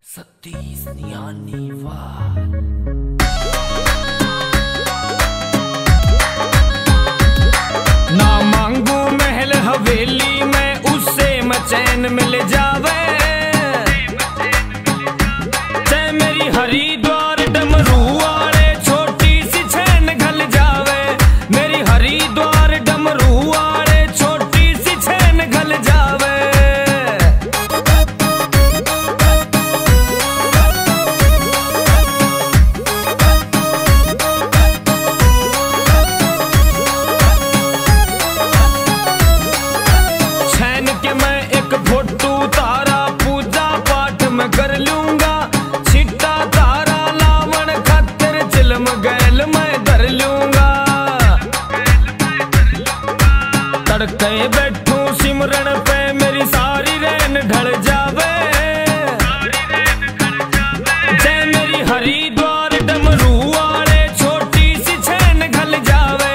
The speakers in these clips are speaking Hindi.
सतीश यानी वाह। ना मांगू महल हवेली में उससे मैं चैन मिल जावे। चाहे मेरी हरिद्वार डमरू वाले छोटी सी चैन घल जावे। मेरी हरिद्वार डमरू वाले छोटी सी चैन घल जावे। फोटू तारा पूजा पाठ में कर लूंगा। छिट्टा तारा लावण खातिर चिलम गैल मैं धर लूंगा। तड़के बैठू सिमरन पे मेरी सारी रैन ढल जावे। जय मेरी हरिद्वार डमरू वाले छोटी सी चैन घल जावे।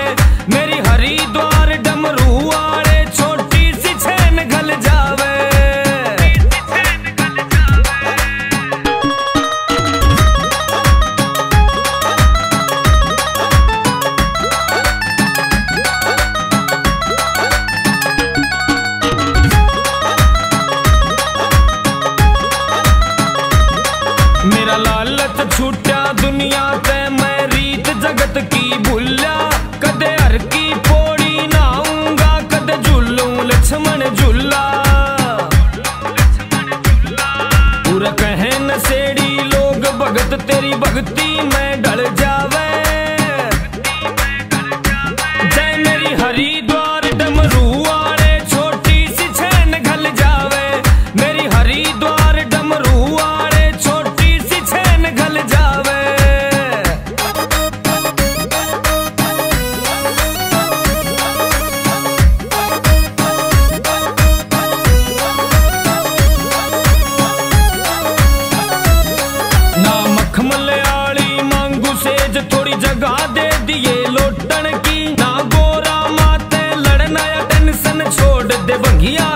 मेरी हरिद्वार डमरू वाले छोटी सी चैन घल जावे। मेरा लालच छूटा दुनिया ते मैं रीत जगत की भूल्या। कदे हर की पौड़ी नाऊंगा कदे झूलूं लक्ष्मण झूला। पूरा कहे नशेड़ी लोग भगत तेरी भक्ति में ढल जावे। जय मेरी हरिद्वार डमरू वाले छोटी सी चैन घल जावे। मेरी हरिद्वार डमरू वाले घल जावे। ना मखमलयाली मांगू सेज थोड़ी जगह दे दिए लोटन की। ना गोरा माते लड़ना या टेंशन छोड़ दे भंगिया।